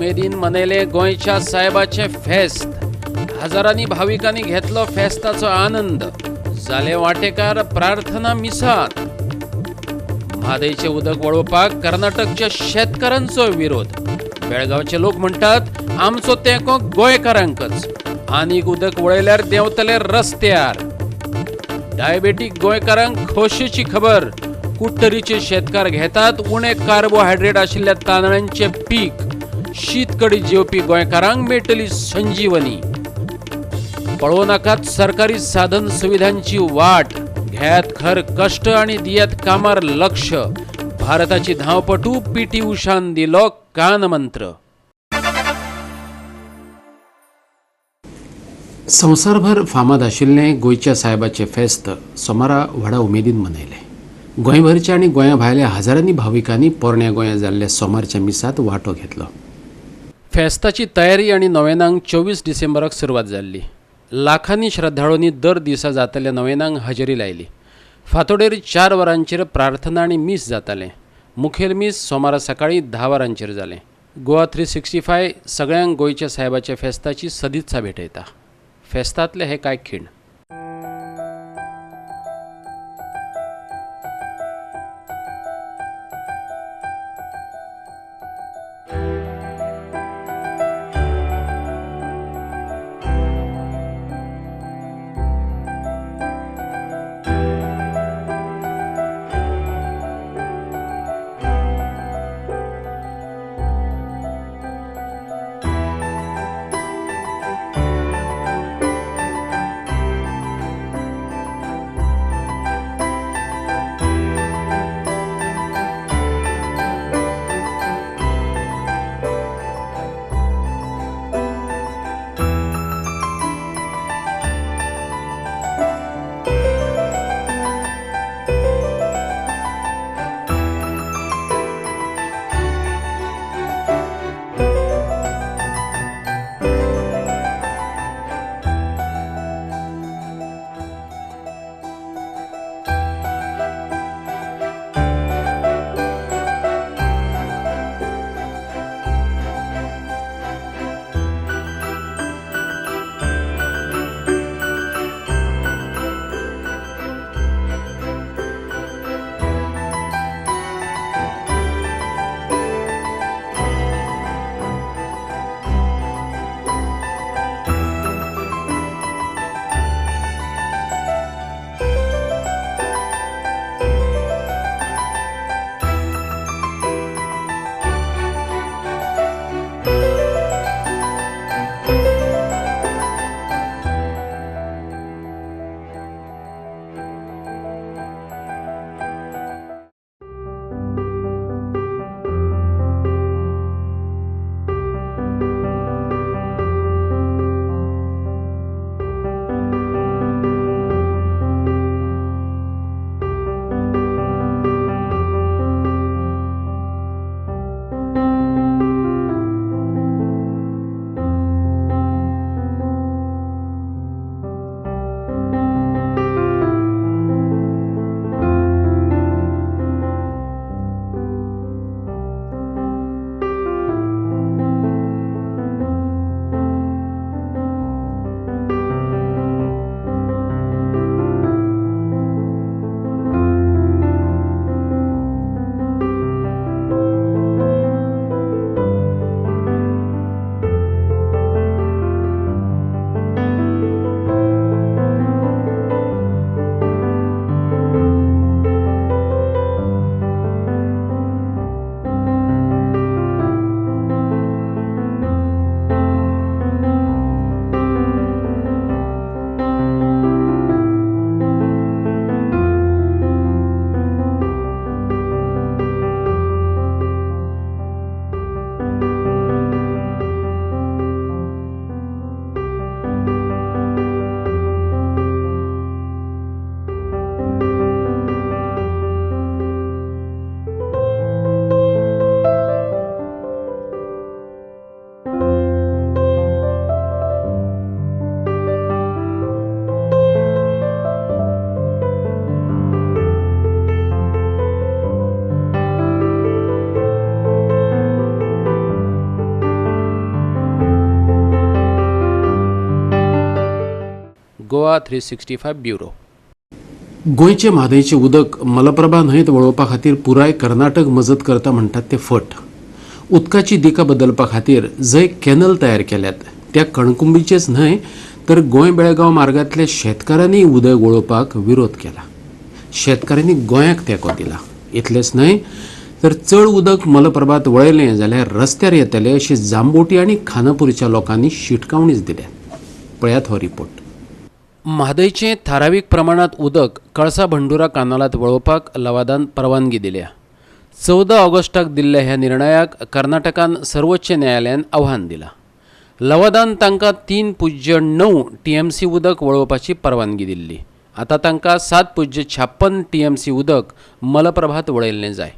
उमेदीन मनयले गोंयच्या साहेबाचे फेस्त. हजारांनी भाविकांनी घेतलो फेस्ताचो आनंद. जाले वांटेकार प्रार्थना मिसात. म्हादयचे उदक वळोवपाक कर्नाटकच्या शेतकारांचो विरोध. बेळगांवचे लोक म्हणटात आमचो तेंको गोंयकारांकच. आनीक उदक वळयल्यार देंवतले रस्त्यार. डायबेटीक गोंयकारांक खोशेची खबर. कुट्टरीचे शेतकार घेतात उणे कार्बोहायड्रेट आशिल्ल्या तांदळांचे पीक. शीतकडी जेवपी गोंयकारांक मेळटली संजीवनी. पळोव नाकात सरकारी साधन सुविधांची वाट. घेयात खर कष्ट आणि दियात कामार लक्ष. भारताची धांवपटू पी.टी. उषान दिलो कानमंत्र. संवसारभर फामाद आशिल्लें गोंयच्या साहेबाचें फेस्त सोमारा व्हडा उमेदीन मनयलें. गोंयभरच्या आनी गोंया भायल्या हजारांनी भाविकांनी पोरण्या गोंया जाल्ल्या सोमारच्या मिसात वांटो घेतलो. फेस्ताची तयारी आनी नोवेनांक 24 डिसेंबराक सुरवात जाल्ली. लाखांनी श्रद्धाळूंनी दर दिसा जातल्या नोवेनांक हजेरी लायली. फांतोडेर 4 वरांचेर प्रार्थना आनी मीस जातालें. मुखेल मीस सोमारा सकाळीं 10 वरांचेर जालें. गोवा 365 सगळ्यांक गोंयच्या साहेबाच्या फेस्ताची सदिच्छा भेटयता. फेस्तांतले हे कांय खीण. गोवा 365 ब्युरो. गोंयचे म्हादयचे उदक मलप्रभा न्हंयत वळोवपा खातीर पुराय कर्नाटक मजत करता म्हणटात ते फट. उदकाची दिका बदलपा खातीर जंय कॅनल तयार केल्यात त्या कणकुंबीचेच न्हय तर गोंय बेळगांव मार्गांतल्या शेतकारांनी उदक वळोवपाक विरोध केला. शेतकारांनी गोंयाक तेंको दिला. इतलेंच न्हय तर चड उदक मलप्रभात वळयलें जाल्यार रस्त्यार येतले अशी जांबोटी आनी खानापूरच्या लोकांनी शिटकावणीच दिल्या. पळयात हो रिपोर्ट. म्हादयचें थारावीक प्रमाणात उदक कळसा बंडुरा कानालात वळोवपाक लवादान परवानगी दिल्या. 14 ऑगस्टाक दिल्ल्या ह्या निर्णयाक कर्नाटकान सर्वोच्च न्यायालयान आव्हान दिलां. लवादान तांकां 3.9 TMC उदक वळोवपाची परवानगी दिल्ली. आतां तांकां 7.56 TMC उदक मलप्रभात वळयल्लें जाय.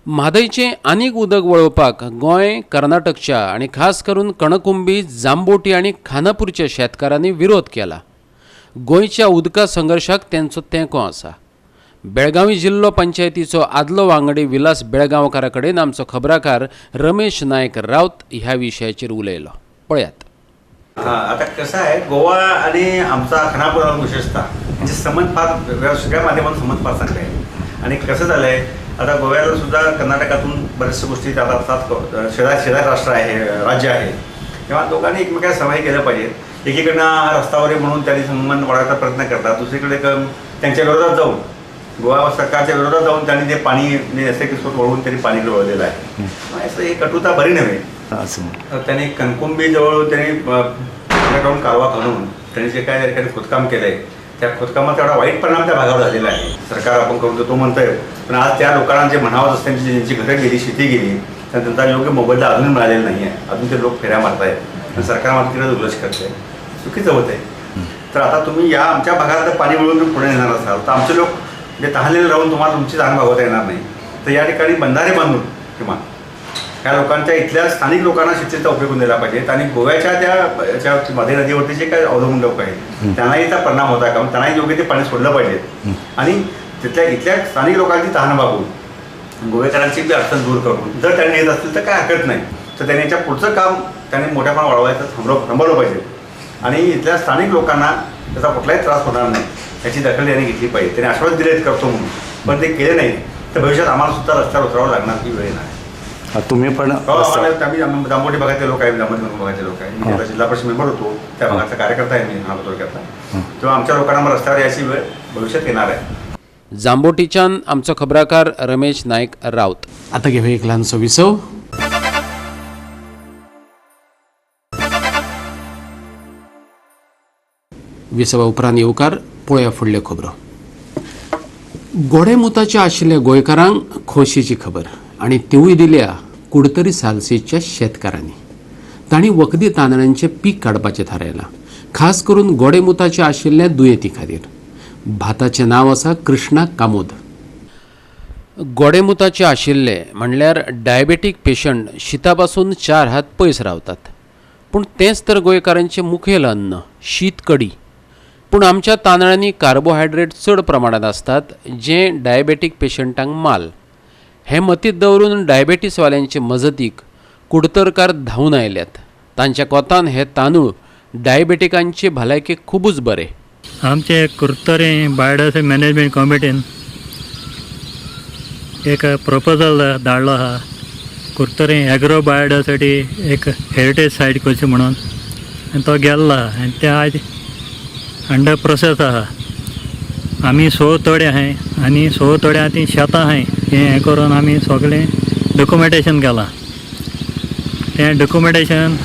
म्हादयचें आनीक उदक वळोवपाक गोंय, कर्नाटकच्या आनी खास करून कणकुंबी, जांबोटी आनी खानापूरच्या शेतकारांनी विरोध केला. गोंयच्या उदका संघर्शाक तेंचो तेंको आसा. बेळगावी जिल्लो पंचायतीचो आदलो वांगडी विलास बेळगांवकारा कडेन आमचो खबराकार रमेश नायक रावत ह्या विशयाचेर उलयलो. पळयात. आता कसं आहे, गोवा आणि आमचा खानापूर विशेषतः म्हणजे संबंध फार सगळ्या माध्यमातून संबंध फार चांगले आहे. आणि कसं झालं आहे, आता गोव्याला सुद्धा कर्नाटकातून बऱ्याचशा गोष्टी त्याला असतात. शेजारी राष्ट्र आहे, राज्य आहे, तेव्हा लोकांनी एकमेकांना सहभागी केलं पाहिजे. एकीकडनं हा रस्तावर म्हणून त्यांनी संबंध वाढवायचा प्रयत्न करतात, दुसरीकडे त्यांच्या विरोधात जाऊन गोवा सरकारच्या विरोधात जाऊन त्यांनी ते पाणी नैसर्गिक स्रोत वळवून त्यांनी पाणी वळवलेलं आहे. असं ही कटुता बरी नव्हे. त्यांनी कणकुंबीजवळ त्यांनी कालवा खणून त्यांनी जे काय ठिकाणी खोदकाम केलं आहे त्या खोदकामाचा एवढा वाईट परिणाम त्या भागावर झालेला आहे. सरकार आपण करून तो म्हणतोय, पण आज त्या लोकांना जे म्हणावं असतं ज्यांची घरं गेली, शेती गेली, त्यांचा योग्य मोबदला अजून मिळालेला नाही आहे. अजून ते लोक फेऱ्या मारत आहेत आणि सरकार मात्र तिकडे दुर्लक्ष करते. चुकीचं होत आहे. तर आता तुम्ही या आमच्या भागात पाणी मिळवून पुढे येणार असाल तर आमचे लोक जे तहानलेले राहून तुम्हाला तुमची जाण भागवता येणार नाही. तर या ठिकाणी बंधारे बांधून किंवा त्या लोकांच्या इथल्या स्थानिक लोकांना शेतीचा उपयोग दिला पाहिजे. आणि गोव्याच्या त्या मध्ये नदीवरती जे काही अवलंबून लोक आहेत त्यांनाही त्याचा परिणाम होता का, त्यांनाही योग्य ते पाणी सोडलं पाहिजे. आणि तिथल्या इथल्या स्थानिक लोकांची तहान भागून गोवेकरांची बी अडचण दूर करून जर त्यांनी येत असतील तर काय हरकत नाही. तर त्यांनी याच्या पुढचं काम त्यांनी मोठ्या प्रमाणात वाढवायचं थांबवलं पाहिजे. आणि इथल्या स्थानिक लोकांना त्याचा कुठलाही त्रास होणार नाही याची दखल त्यांनी घेतली पाहिजे. त्यांनी आश्वासन दिलेत करतो म्हणून, पण ते केले नाही तर भविष्यात आम्हाला सुद्धा रस्त्यावर उतरावं लागणार ही वेळ नाही. तुम्ही पण आम्ही जांभोटी भागातले लोक आहे, जांभोटी भागातले लोक आहे. मी जिल्हा परिषद मेंबर होतो, त्या भागाचा कार्यकर्ता आहे मी, खानापूर करता. तेव्हा आमच्या लोकांना रस्त्यावर याची वेळ भविष्यात येणार आहे. जांबोटीच्यान आमचो खबराकार रमेश नायक रावत. आता घेऊया एक ल्हानसो विसव. विसवा उपरांत येवकार पळया फुडल्यो खबरो. गोडेमुताचे आशिल्ल्या गोंयकारांक खोशेची खबर आनी तिवूय दिल्या कुडतरी सालसेच्या शेतकारांनी. तांणी वखदी तांदळांचे पीक काडपाचें थारायलां, खास करून गोडेमुताचे आशिल्ल्या दुयेंती खातीर. भाताचें नांव आसा कृष्णा कामोद. गोडेमुताचे आशिल्ले म्हणल्यार डायबेटीक पेशंट शिता पासून 4 हात पयस रावतात. पूण तेंच तर गोंयकारांचें मुखेल अन्न शीत कडी. पूण आमच्या तांदळांनी कार्बोहायड्रेट चड प्रमाणांत असतात, जे डायबेटीक पेशंटांक माल. हे मतींत दवरून डायबेटीसवाल्यांचे मजतीक कुडतरकार धांवन आयल्यात. तांच्या कोतान हे तांदूळ डायबेटिकांचे भलायकेक खूबच बरे. आमचे कुर्तरे बायोडायवर्सिटी मॅनेजमेंट कमिटीन एक प्रपोजल धाडलो आहा. कुर्तरे एग्रो बायोडायवर्सिटी एक हेरिटेज सायट करची म्हणून, आनी तो गेल्लो आहा आनी ते आज अंडर प्रोसेस आहा. आमी 100 तोडे आहाय आनी 100 तोड्या ती शेतां आहाय. हें करून आमी सगळें डॉक्युमेंटेशन केलां. तें डॉक्युमेंटेशन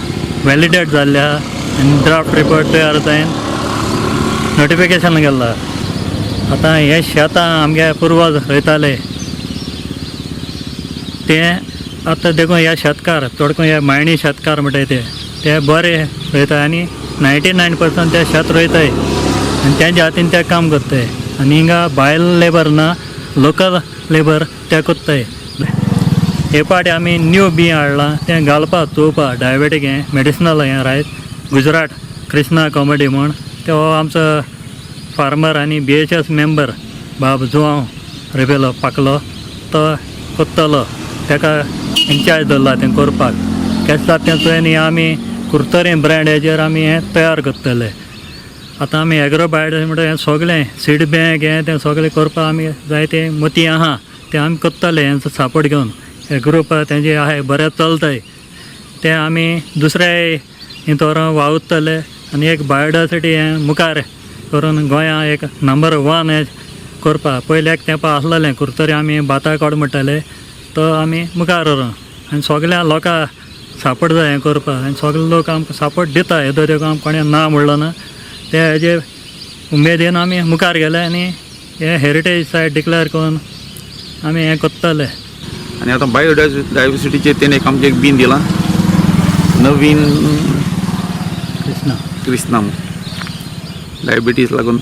वॅलिडेट जाल्लें आहा आनी ड्राफ्ट रिपोर्ट तयार जावन नोटिफिकेशन गेलां. आतां हे शेतां आमगे पुर्वज रोयताले तें आतां देखून ह्या शेतकार चडको हे मायणी शेतकार म्हणटाय ते बरे रोयताय आनी 99% ते शेत रोयताय आनी तेंच्या हातीन ते काम करताय. आनी हिंगा भायल लेबर ना, लोकल लेबर ते कोत्ताय. हे पाटी आमी न्यू बी हाडलां तें घालपा चोवपा डायबेटीक हें मेडिसिनल हें रायत. गुजरात कृष्णा कॉमेडी म्हण तो आमचो फार्मर आनी BHS मेंबर बाब जुवांव रेबेलो पाकलो तो कोत्तलो. ताका इन्चार्ज दवरला तें करपाक. केस जाता तें चोयन आमी कुर्तरे ब्रँड हेजेर आमी हें तयार करतले. आतां आमी एग्रो बायोडायवर्सिटी म्हणटा हें सगळें सीड बँक हें तें सगळें करपा आमी जायते मती आहा तें आमी करतले हेंचो सपोर्ट घेवन हे ग्रूप तेंचे आहाय बरें चलताय ते आमी दुसऱ्या हितोरां वावुरतले आनी एक बायोडायवर्सिटी हें मुखार करून गोंयां एक नंबर 1 हें करपा पयले एक तेंपा आसलेलें कुर्तरी आमी बाता कोड म्हणटाले तो आमी मुखार व्हरोन आनी सगळ्या लोकां सपोर्ट जाय हें करपा आनी सगळे लोक आमकां सपोर्ट दिता येदो तेका आमकां कोणें ना म्हणलो ना ते हेजे उमेदीन आमी मुखार गेले आनी हे हेरिटेज सायट डिक्लेअर करून आमी हें करतले. आणि आता बायोडायव्हर्सिटीचे त्याने एक आमचे एक बीन दिला नवीन कृष्णा क्रिस्ना डायबिटीज लागून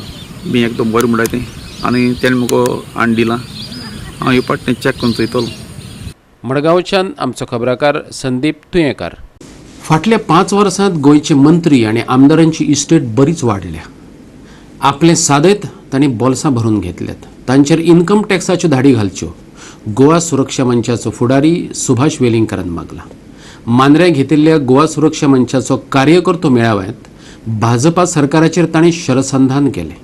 बी एकदम बरें म्हणटा तें आनी तेणे म्हाका आण दिला हांव हे पाट तें चॅक करून चोयतलो. मडगांवच्यान आमचो खबराकार संदीप तुयेंकार. फाटल्या 5 वर्सांत गोंयचे मंत्री आणि आमदारांची इस्टेट बरीच वाडल्या. आपले सादेत तांणी बोल्सां भरून घेतल्यात. तांचेर इन्कम टॅक्साच्यो धाडी घालच्यो गोवा सुरक्षा मंचाचो फुडारी सुभाष वेलिंगकरान मागला. मांद्र्या घेतिल्ल्या गोवा सुरक्षा मंचाचो कार्यकर्तो मेळाव्यांत भाजपा सरकाराचेर तांणी शरसंधान केलें.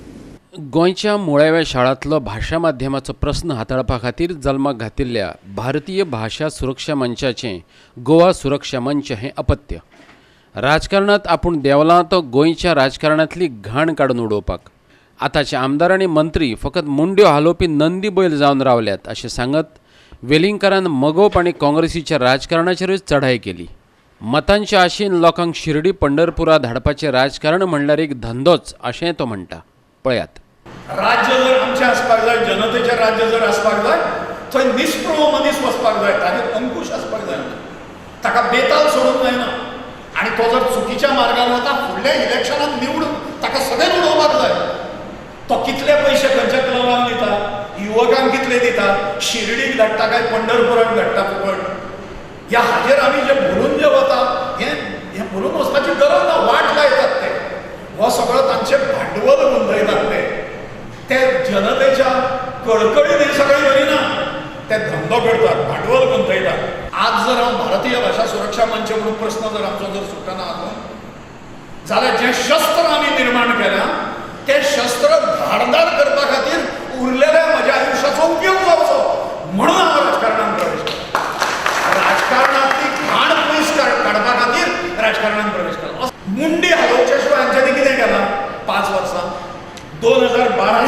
गोंयच्या मुळाव्या शाळांतलो भाशा माध्यमाचो प्रस्न हाताळपा खातीर जल्माक घातिल्ल्या भारतीय भाशा सुरक्षा मंचाचें गोवा सुरक्षा मंच हें अपत्य. राजकारणांत आपूण देवलां तो गोंयच्या राजकारणांतली घाण काडून उडोवपाक. आतांचे आमदार आनी मंत्री फकत मुंड्यो हालोवपी नंदी बैल जावन रावल्यात अशें सांगत वेलिंगकरान मगोप आनी काँग्रेसीच्या राजकारणाचेरूच चढाई केली. मतांच्या आशेन लोकांक शिर्डी पंढरपुरा धाडपाचें राजकारण म्हणल्यार एक धंदोच अशें तो म्हणटा. पळयात. राज्य जर आमचें आसपाक जाय जनतेचें राज्य जर आसपाक जाय थंय निस्पृह मनीस वचपाक जाय ताजेर अंकुश आसपाक जाय ताका बेताल सोडूंक जायना आनी तो जर चुकीच्या मार्गार वता फुडल्या इलेक्शनाक निवडून ताका सगळें उडोवपाक जाय. तो कितले पयशे खंयच्या क्लबांक दिता युवकांक कितले दिता शिर्डीक धाडटा काय पंढरपुराक धाडटा फुकट ह्या हाजेर आमी जे भरून जे वता हें भरून वचपाची गरज ना वाट लायतात ते हो सगळो तांचें भांडवल गुंतयतात ते जनतेच्या कळकळीन हें सगळें करिना ते धंदो करतात भांडवल गुंतयतात. आज जर हांव भारतीय भाशा सुरक्षा मंच म्हणून प्रस्न जर आमचो जर सुटना जाल्यार जें शस्त्र आमी निर्माण केलां तें शस्त्र धारदार करपा खातीर उरलेल्या म्हज्या आयुश्याचो उपयोग जावचो म्हणून हांव राजकारणांत प्रवेश केलो. राजकारणांतली घाण पयस काडपा खातीर राजकारणांत प्रवेश केलो. मुंडी हालोवचे शिवाय हांच्यांनी कितें केलां 5 वर्सां 2012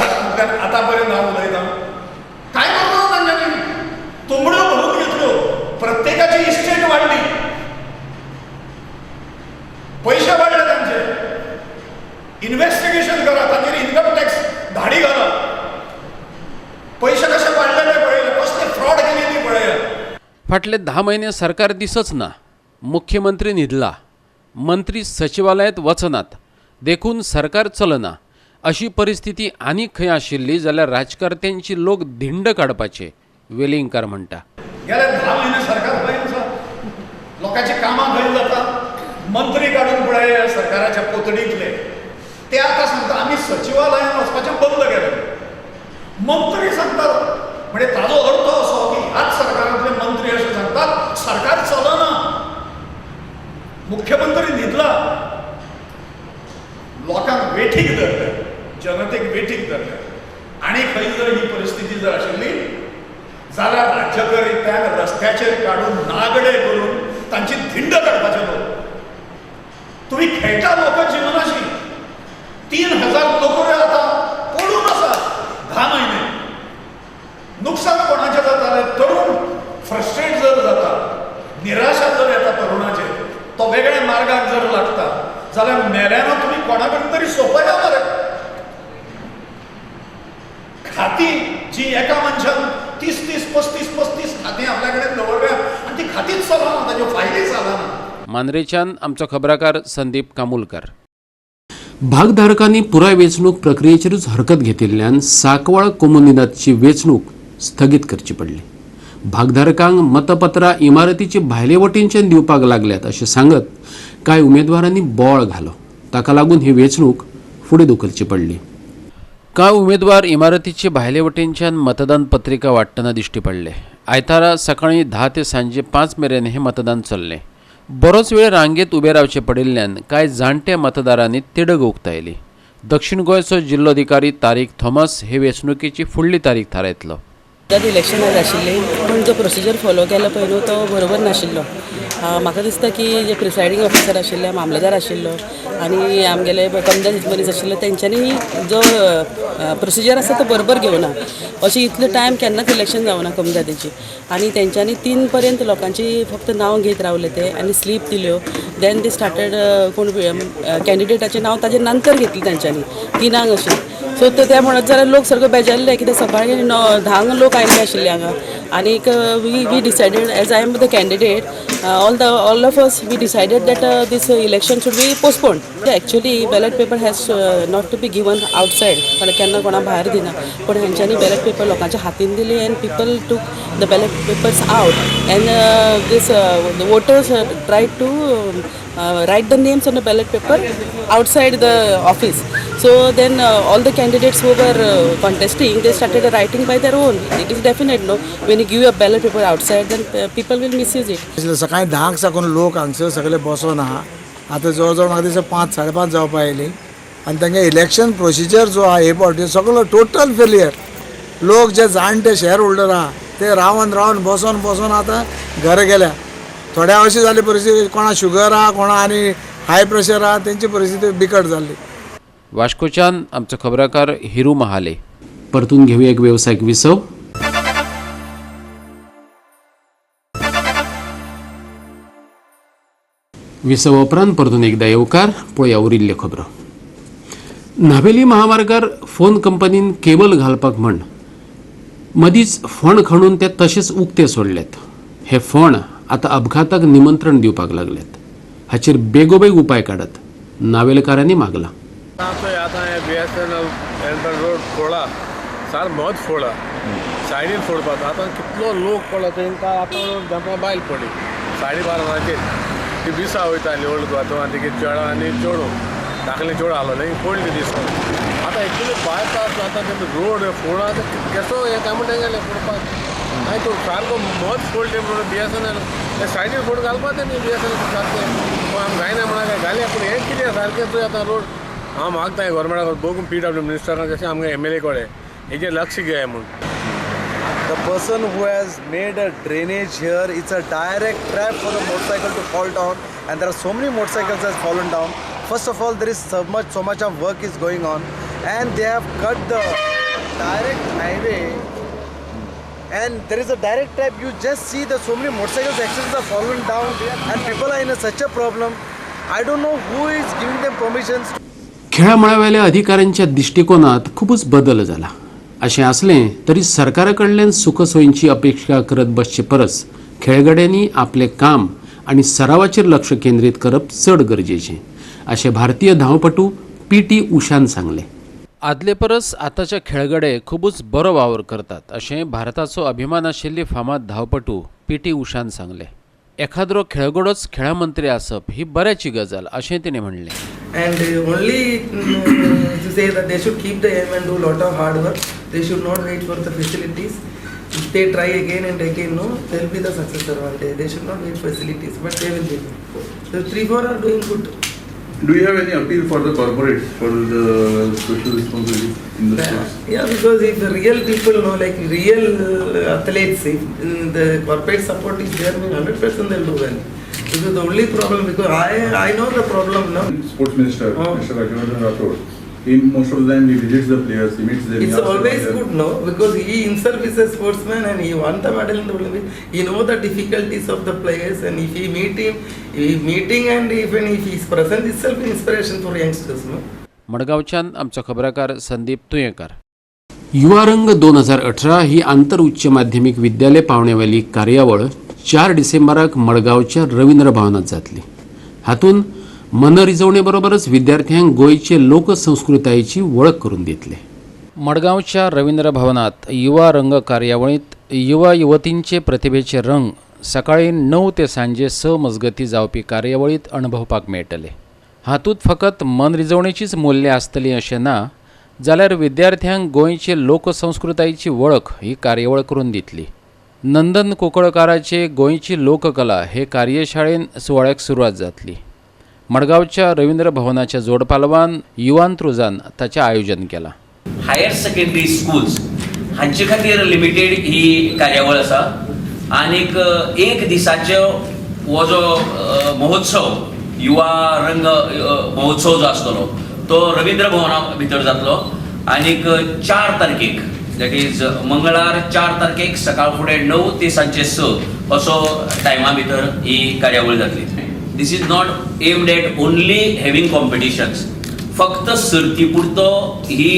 आतां पर्यंत हांव उलयतां कांय करना तांच्यांनी. तुमड्यो भरून घेतल्यो प्रत्येकाची इस्टेट वाडली पयशे वाडले तांचे. इन्व्हेस्टिगेशन करा तांचेर इन्कम टॅक्स धाडी घाला पयशे कशे वाडले ते पळयले कसले फ्रॉड केली ती पळयात. फाटले 10 म्हयने सरकार दिसच ना. मुख्यमंत्री न्हिदला. मंत्री सचिवालयांत वचनात. देखून सरकार चलना. अशी परिस्थिती आनी खंय आशिल्ली जाल्यार राजकारत्यांची लोक धिंड काडपाचे वेलिंगकर म्हणटा. गेले 10 म्हयने सरकार खंय आसा लोकांची कामां खंय जाता मंत्री काडून पळय सरकाराच्या पोतडींतले ते आतां सांगता आमी सचिवालयान वचपाचें बंद केलें. मंत्री सांगतात म्हणजे ताजो अर्थ असो की ह्याच सरकारांतले मंत्री अशें सांगतात सरकार चलना. मुख्यमंत्री न्हिदला लोकांक वेठीक धरले जनतेक वेठीक धरले आनी खंय जर ही परिस्थिती जर आशिल्ली जाल्यार राज्यकर्त्यांक रस्त्याचेर काडून नागडे करून तांची धिंड काडपाचे लोक. तुम्ही खेळटा लोक जिवनाशी 3000 नोकऱ्यो आतां पडून आसात 10 म्हयने. नुकसान कोणाचें जातालें तरुण फ्रस्ट्रेट जर जाता निराशा जर येता तरुणाचेर तो वेगळ्या मार्गाक जर लागता जाल्यार मेल्यानो तुमी कोणा कडेन तरी सोंपया मरे. खाती जी एका मनशान 30-35 खातीं आपल्या कडेन दवरल्या आनी ती खातीच चलना ताज्यो फायलीच जालना. मांद्रेच्यान आमचो खबराकार संदीप कामुलकर. भागधारकांनी पुराय वेंचणूक प्रक्रियेचेरूच हरकत घेतिल्ल्यान साकवाळ कोमुनिदादची वेंचणूक स्थगीत करची पडली. भागधारकांक मतपत्रां इमारतीचे भायले वटेनच्यान दिवपाक लागल्यात अशें सांगत कांय उमेदवारांनी बोळ घालो. ताका लागून ही वेंचणूक फुडें धुकलची पडली. कांय उमेदवार इमारतीचे भायले वटेनच्यान मतदान पत्रिका वाटतना दिश्टी पडले. आयतारा सकाळीं 10 ते सांजे 5 मेरेन हें मतदान चल्लें. बरोच वेळ रांगेत उबे रावचे पडिल्ल्यान कांय जाणट्या मतदारांनी तिडक उक्तायली. दक्षिण गोंयचो जिल्लोधिकारी तारीक थॉमस हे वेंचणुकेची फुडली तारीख थारायतलो. इलेक्शन आशिल्लें पूण जो प्रोसिजर फॉलो केला पळय न्हू तो बरोबर नाशिल्लो. म्हाका दिसता की जे प्रिसायडींग ऑफिसर आशिल्ले, मामलेदार आशिल्लो आनी आमगेले कमदार मनीस आशिल्लो तेंच्यांनी जो प्रोसिजर आसा तो बरोबर घेवना. अशें इतलो टायम केन्नाच इलेक्शन जावना कमदादेची आनी तेंच्यांनी 3 पर्यंत लोकांची फक्त नांव घेत रावले ते आनी स्लीप दिल्यो. देन दे स्टार्टेड कोण कॅन्डिडेटाचें नांव ताजे नंतर घेतलें तेंच्यांनी 3 अशें. सो त्या म्हणत जाल्यार लोक सगळे बेजारले कित्याक सकाळीं 10 लोक आयिल्ले आशिल्ले हांगा आनीक we decided as I am the candidate all of us we decided that these election should be postponed. Actually ballot paper has not to be given outside पण केन्ना कोणा भायर दिना पण हेंच्यांनी बॅलेट पेपर लोकांच्या हातीन दिली and people took the ballot papers out and these voters tried to write the names on the ballot paper outside the office. So then all the candidates who were contesting, they started writing by their own. It is definite, no? When you give a ballot paper outside, then people will misuse it. सकाळी 10 साकून लोक हांगसर सगळे बसून आहा. आतां जवळ जवळ म्हाका दिसता 5-5:30 जावपा आयली आनी तांगे इलेक्शन प्रोसिजर जो आहा हे फावटी सगळो टोटल फेलियर. लोक जे जाणटे शेअर होल्डर आहा ते रावन बसून आतां घरा गेल्या. थोड्या अशी जाली परिस्थिती कोणा शुगर आहा कोणा आनी हाय प्रेशर आहा तेंची परिस्थिती बिकट जाल्ली. वास्कोच्यान आमचो खबराकार हिरू महाले. परतून घेऊया एक व्यावसायिक विसव. विसव उपरांत परतून एकदा येवकार पळया उरिल्ल्यो खबरो. नावेली महामार्गार फोन कंपनीन केबल घालपाक म्हण मदींच फोण खणून ते तशेंच उक्ते सोडलेत. हे फोण आतां अपघाताक निमंत्रण दिवपाक लागल्यात. हाचेर बेगोबेग उपाय काडत नावेलकारांनी मागला. BSNL रोड फोडला सार मत फोडला सायडीन फोडपाक आतां कितलो लोक पडला तांकां आतां जमा बायल पडली 12:30 ती बिसा वयताली ओल्ड गोवा तिगे चेडो आनी चेडो धाकले चेडो आहलो न्ही पडली दिसता. आतां एक्चुली बायपास आतां ते रोड फोडा केसो हे काय म्हणटा गेले फोडपाक आनी तो सारको मत फोडले म्हणून BSNL ते सायडीन फोड घालपा ते न्ही BSNL सारकें आमी जायना म्हणा घाली पूण हें कितें सारकें तुवें आतां रोड हांव मागताय गोवोरमेंटाक बघून PW मिनिस्टराक जशें आमगे MLA कडेन हेजेर लक्ष घे म्हणून. The person who has made a drainage here, it's a direct trap for a motorcycle to fall down, and there are so many motorcycles that have fallen down. First of all, there is so much of work is going on, and they have cut the direct highway, and there is a direct trap. You just see that so many motorcycles accidents have fallen down, and people are in such a problem. I don't know who is giving them permissions. खेळामळावेल्या अधिकाऱ्यांच्या दृष्टिकोनात खूपच बदल झाला. अशें असलें तरी सरकाराकडल्यान सुखसोयींची अपेक्षा करत बसचे परस खेळगड्यांनी आपले काम आणि सरावाचेर लक्ष केंद्रीत करप चड गरजेचें अशें भारतीय धांवपटू PT उषान सांगलें. आदले परस आतांचे खेळगडे खूबच बरो वावर करतात अशें भारताचो अभिमान आशिल्ली फामाद धांवपटू PT उषान सांगलें. एखादो खेळगडोच खेळा मंत्री आसप ही बऱ्याची गजाल अशें तिणें म्हणलें. And only to say that they should keep the aim and do a lot of hard work. They should not wait for the facilities. If they try again and again, no, they'll be the successor one day. They should not wait for facilities, but they will be. The 3-4 are doing good. Do you have any appeal for the corporates for the social responsibility in the sports? Yeah, because if the real people know, like real athletes, if the corporate support is there, 100% they'll do well. This is the only problem because I know the problem now. Sports Minister, Mr. Rajendran Rathod, he most of the time he visits the players, he meets them. It's always good, no, because he himself is a sportsman and he won the medal in the Olympics. He knows the difficulties of the players, and if he meeting and even if he is present itself inspiration for youngsters, no. मडगांवच्यान आमचो खबराकार संदीप तुयेंकार. युवा रंग 2018 ही आंतर उच्च माध्यमिक विद्यालय पावण्यावेली कार्यावळ 4 डिसेंबराक मडगांवच्या रवींद्र भवनात जातली. हातून मनरिजवणे बरोबरच विद्यार्थ्यांक गोंयचे लोकसंस्कृतायेची वळख करून दितले. मडगांवच्या रवींद्र भवनात युवा रंग कार्यावळीत युवा युवतींचे प्रतिभेचे रंग सकाळी 9 ते सांजे 6 मजगती जावपी कार्यावळीत अणभवपाक मेळटले. हातूंत फकत मनरिजवणेचीच मूल्य आसतली अशें ना, जाल्यार विद्यार्थ्यांक गोंयचे लोकसंस्कृतायेची वळख ही कार्यावळ करून दितली. नंदन कोकळकाराचे गोंयची लोककला हे कार्यशाळेन सुवाळ्याक सुरवात जातली. मडगावच्या रवींद्र भवनाच्या जोडपालवान युवांत्रुजान ताचें आयोजन केलां. हायर सेकंडरी स्कूल्स हांचे खातीर लिमिटेड ही कार्यावळ आसा आनीक एक दिसाचो हो जो महोत्सव युवा रंग महोत्सव जो आसतलो तो रवींद्र भवना भितर जातलो आनीक 4 तारखेक दॅट इज मंगळार 4 तारखेक सकाळ फुडें 9 ते सांजे 6 असो टायमा भितर ही कार्यावळ जातली. This is not aimed at only having competitions. फक्त सर्ती पुरतो ही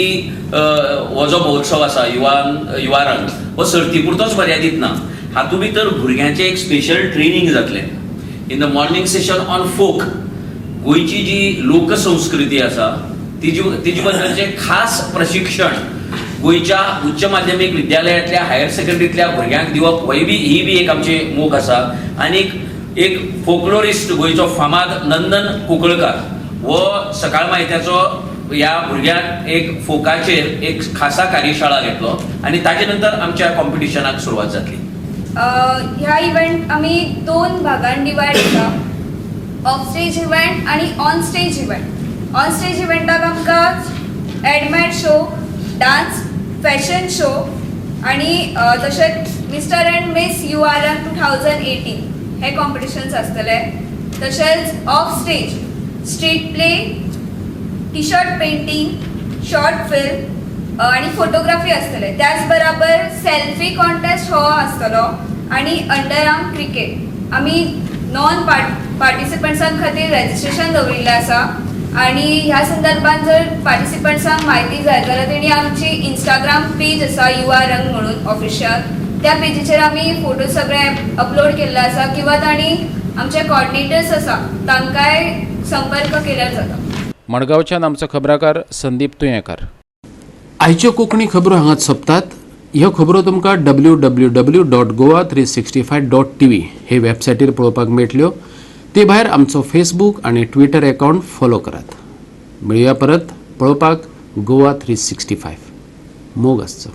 हो जो महोत्सव आसा युवा रंग हो सर्ती पुरतोच मर्यादीत ना. हातूंत भितर भुरग्यांचें एक स्पेशल ट्रेनिंग जातलें. In the morning session on folk गोंयची जी लोकसंस्कृती आसा तिजे बद्दलचें खास प्रशिक्षण गोंयच्या उच्च माध्यमीक विद्यालयांतल्या हायर सेकंडरींतल्या भुरग्यांक दिवप ही बी एक आमची मोख आसा. आनीक एक फोकलोरिस्ट गोंयचो फामाद नंदन कुंकळकार हो सकाळ मायत्याचो ह्या भुरग्यांक एक फोकाचेर एक खासा कार्यशाळा घेतलो आनी ताजे नंतर आमच्या कॉम्पिटिशनाक सुरवात जातली. ह्या इव्हेंट आमी 2 भागांत डिवायड केला. ऑफ स्टेज इव्हेंट आणि on stage event. On stage इव्हेंटाक आमकां एडमॅट शो, डान्स, फॅशन शो आणि तशेंच मिस्टर अँड मिस URM 2018 हे कॉम्पिटिशन्स आसतले. तशेंच of stage street play, T shirt painting, short film आणि फोटोग्राफी आसतले. त्याच बरोबर सेल्फी कॉन्टेस्ट हो आसतलो आणि अंडर आर्म क्रिकेट. आमी नॉन पार्टिसिपंट्सां खातीर रजिस्ट्रेशन दवरिल्लें आसा आणि ह्या संदर्भात जर पार्टिसिपंट्सांक म्हायती जाय जाल्यार तेणी आमची इंस्टाग्राम पेज आसा युवा रंग म्हणून ऑफिशियल. त्या पेजीचेर आमी फोटो सगळे अपलोड केल्ले आसा किंवा तांणी आमचे कोऑर्डिनेटर्स आसा तांकांय संपर्क केल्यार जाता. मडगांवच्यान आमचो खबराकार संदीप तुयेंकार. आयच्यो कोंकणी खबरो हांगाच सोंपतात. ह्यो खबरो तुमकां www.goa365.tv हे वेबसायटीर पळोवपाक मेळटल्यो. ते भायर आमचो फेसबूक आनी ट्विटर अकावंट फॉलो करात. मेळुया परत पळोवपाक गोवा 365. मोग आसचो.